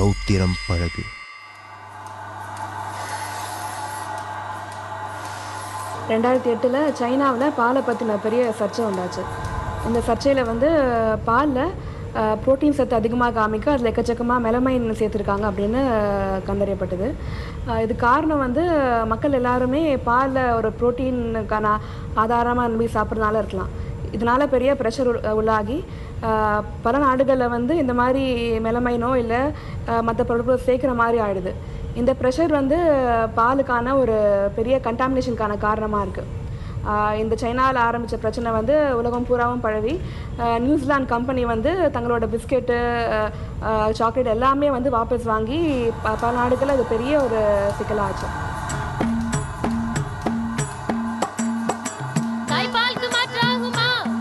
ரௌத்திரம் பழகு. 2008 சைனாவில் பாலை பற்றின பெரிய சர்ச்சை உண்டாச்சு. இந்த சர்ச்சையில் வந்து பாலில் புரோட்டீன் சத்து அதிகமாக காமிக்க அதில் எக்கச்சக்கமாக மெலமைன் சேர்த்துருக்காங்க அப்படின்னு கண்டறியப்பட்டது. இது காரணம் வந்து மக்கள் எல்லாருமே பாலில் ஒரு புரோட்டீனுக்கான ஆதாரமாக நம்பி சாப்பிட்றதுனால இருக்கலாம். இதனால் பெரிய ப்ரெஷர் உள்ளாகி பல நாடுகளில் வந்து இந்த மாதிரி மெலமைனோ இல்லை மற்ற பொருட்களோ சேர்க்குற மாதிரி ஆகிடுது. இந்த ப்ரெஷர் வந்து பாலுக்கான ஒரு பெரிய கண்டாமினேஷனுக்கான காரணமாக இருக்குது. இந்த சைனாவில் ஆரம்பித்த பிரச்சனை வந்து உலகம் பூராவும் பழவி நியூசிலாந்து கம்பெனி வந்து தங்களோட பிஸ்கெட்டு சாக்லேட் எல்லாமே வந்து வாபஸ் வாங்கி பல நாடுகளில் அது பெரிய ஒரு சிக்கலாச்சு.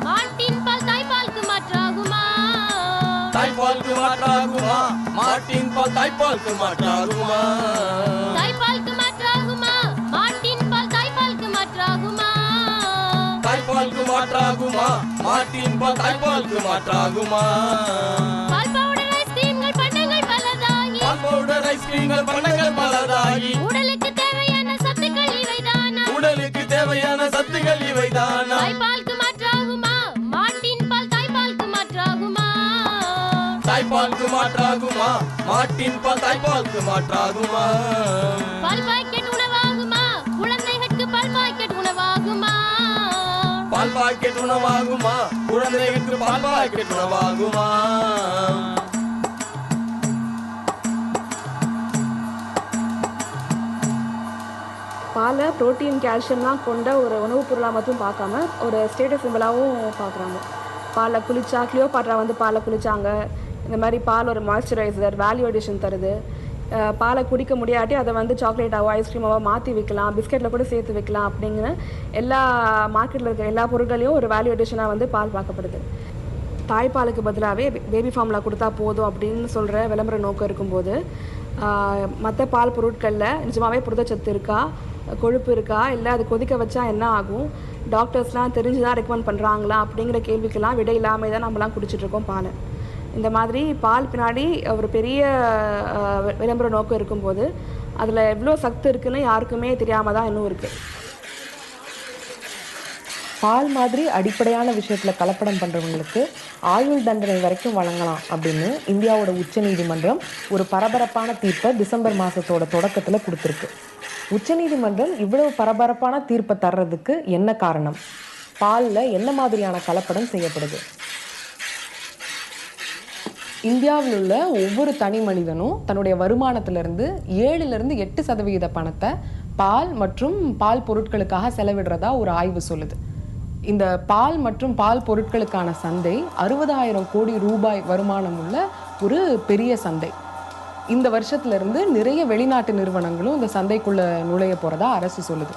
மாட்டின் பால் தாய்ப்பாலுக்கு மாற்றாகுமா? தாய்ப்பாலுக்கு மாற்றாகுமா? மாட்டின் பால் தாய்ப்பாலுக்கு மாற்றாகுமா? தாய்ப்பாலுக்கு மாற்றாகுமா? மாட்டின் பால் தாய்ப்பாலுக்கு மாற்றாகுமா? பால் பவுடர் ஐஸ்கிரீம்கள் பண்டங்கள் பலதாகி, பால் பவுடர் ஐஸ்கிரீம்கள் பண்டங்கள் பலதாகி, உடலுக்கு தேவையான சத்துக்கள் இவைதானா? உடலுக்கு தேவையான சத்துக்கள் இவைதானா? தாய்ப்பாலுக்கு மாற்றாகுமா? மாட்டின் பால் தாய்ப்பாலுக்கு மாற்றாகுமா? தாய்ப்பாலுக்கு மாற்றாகுமா? மாட்டின் பால் தாய்ப்பாலுக்கு மாற்றாகுமா? பால் பாக்கெட் உணவாகுமா? குழந்தைகளுக்கு பால் பாக்கெட் உணவாகுமா? பால் பாக்கெட் உணவாகுமா? குழந்தைகளுக்கு பால் பாக்கெட் உணவாகுமா? பாலை புரோட்டீன் கால்சியம்லாம் கொண்ட ஒரு உணவுப் பொருளாக மட்டும் பார்க்காம ஒரு ஸ்டேட்டஸ் சிம்பிளாகவும் பார்க்குறாங்க. பாலில் குளிச்சா கிளியோபாட்ரா வந்து பாலில் குளித்தாங்க. இந்த மாதிரி பால் ஒரு மாய்ஸ்சரைசர், வேல்யூ அடிஷன் தருது. பாலை குடிக்க முடியாட்டி அதை வந்து சாக்லேட்டாவோ ஐஸ்கிரீமாவோ மாற்றி வைக்கலாம், பிஸ்கெட்டில் கூட சேர்த்து வைக்கலாம் அப்படிங்கிற எல்லா மார்க்கெட்டில் இருக்கிற எல்லா பொருட்களையும் ஒரு வேல்யூ அடிஷனாக வந்து பால் பார்க்கப்படுது. தாய்ப்பாலுக்கு பதிலாகவே பேபி ஃபார்முலா கொடுத்தா போதும் அப்படின்னு சொல்கிற விளம்பர நோக்கம் இருக்கும்போது மற்ற பால் பொருட்களில் நிஜமாகவே புரதச்சத்து இருக்கா, கொழுப்பு இருக்கா, இல்லை அது கொதிக்க வச்சா என்ன ஆகும், டாக்டர்ஸ்லாம் தெரிஞ்சு தான் ரெக்கமெண்ட் பண்ணுறாங்களா அப்படிங்கிற கேள்விக்கெல்லாம் விடை இல்லாமல் தான் நம்மலாம் குடிச்சிட்ருக்கோம் பாலை. இந்த மாதிரி பால் பின்னாடி ஒரு பெரிய விளம்பர நோக்கம் இருக்கும்போது அதில் எவ்வளோ சத்து இருக்குன்னு யாருக்குமே தெரியாமல் தான் இன்னும் இருக்குது. பால் மாதிரி அடிப்படையான விஷயத்தில் கலப்படம் பண்ணுறவங்களுக்கு ஆயுள் தண்டனை வரைக்கும் வழங்கலாம் அப்படின்னு இந்தியாவோட உச்சநீதிமன்றம் ஒரு பரபரப்பான தீர்ப்பை டிசம்பர் மாதத்தோட தொடக்கத்தில் கொடுத்துருக்கு. உச்சநீதிமன்றம் இவ்வளவு பரபரப்பான தீர்ப்பை தர்றதுக்கு என்ன காரணம்? பாலில் என்ன மாதிரியான கலப்படம் செய்யப்படுது? இந்தியாவில் உள்ள ஒவ்வொரு தனி மனிதனும் தன்னுடைய வருமானத்திலிருந்து 7-8% பணத்தை பால் மற்றும் பால் பொருட்களுக்காக செலவிடுறதா ஒரு ஆய்வு சொல்லுது. இந்த பால் மற்றும் பால் பொருட்களுக்கான சந்தை 60,000 கோடி ரூபாய் வருமானம் உள்ள ஒரு பெரிய சந்தை. இந்த வருஷத்துலேருந்து நிறைய வெளிநாட்டு நிறுவனங்களும் இந்த சந்தைக்குள்ளே நுழைய போகிறதா அரசு சொல்லுது.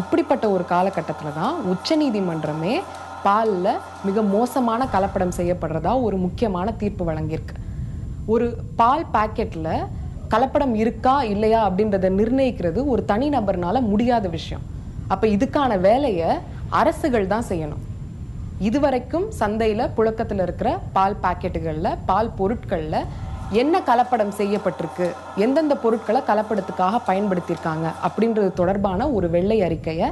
இப்படிப்பட்ட ஒரு காலகட்டத்தில் தான் உச்சநீதிமன்றமே பாலில் மிக மோசமான கலப்படம் செய்யப்படுறதா ஒரு முக்கியமான தீர்ப்பு வழங்கியிருக்கு. ஒரு பால் பாக்கெட்டில் கலப்படம் இருக்கா இல்லையா அப்படின்றத நிர்ணயிக்கிறது ஒரு தனிநபர்னால முடியாத விஷயம். அப்போ இதுக்கான வேலையை அரசுகள் தான் செய்யணும். இதுவரைக்கும் சந்தையில் புழக்கத்தில் இருக்கிற பால் பாக்கெட்டுகளில் பால் பொருட்களில் என்ன கலப்படம் செய்யப்பட்டிருக்கு, எந்தெந்த பொருட்களை கலப்படத்துக்காக பயன்படுத்தியிருக்காங்க அப்படின்றது தொடர்பான ஒரு வெள்ளை அறிக்கையை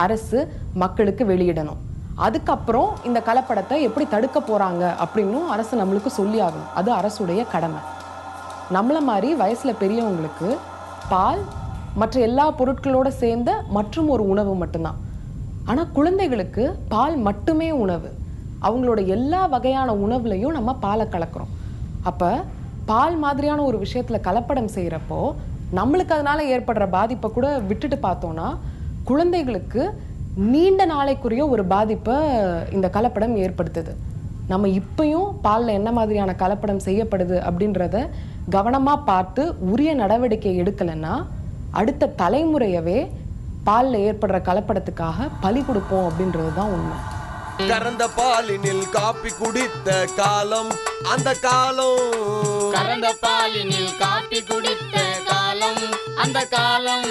அரசு மக்களுக்கு வெளியிடணும். அதுக்கப்புறம் இந்த கலப்படத்தை எப்படி தடுக்க போகிறாங்க அப்படின்னும் அரசு நம்மளுக்கு சொல்லி ஆகணும். அது அரசுடைய கடமை. நம்மளை மாதிரி வயசில் பெரியவங்களுக்கு பால் மற்ற எல்லா பொருட்களோடு சேர்ந்த மற்றும் ஒரு உணவு மட்டும்தான். ஆனால் குழந்தைகளுக்கு பால் மட்டுமே உணவு. அவங்களோட எல்லா வகையான உணவுலையும் நம்ம பாலை கலக்கிறோம். அப்போ பால் மாதிரியான ஒரு விஷயத்தில் கலப்படம் செய்கிறப்போ நம்மளுக்கு அதனால் ஏற்படுற பாதிப்பை கூட விட்டுட்டு பார்த்தோன்னா குழந்தைகளுக்கு நீண்ட நாளைக்குரிய ஒரு பாதிப்பை இந்த கலப்படம் ஏற்படுத்துது. நம்ம இப்பயும் பாலில் என்ன மாதிரியான கலப்படம் செய்யப்படுது அப்படின்றத கவனமாக பார்த்து உரிய நடவடிக்கை எடுக்கலைன்னா அடுத்த தலைமுறையவே பாலில் ஏற்படுற கலப்படத்துக்காக பலி கொடுப்போம் அப்படின்றது தான் உண்மை. கறந்த பாலினில் காப்பி குடித்த காலம் அந்த காலம், கறந்த பாலினில் காப்பி குடித்த காலம் அந்த காலம்.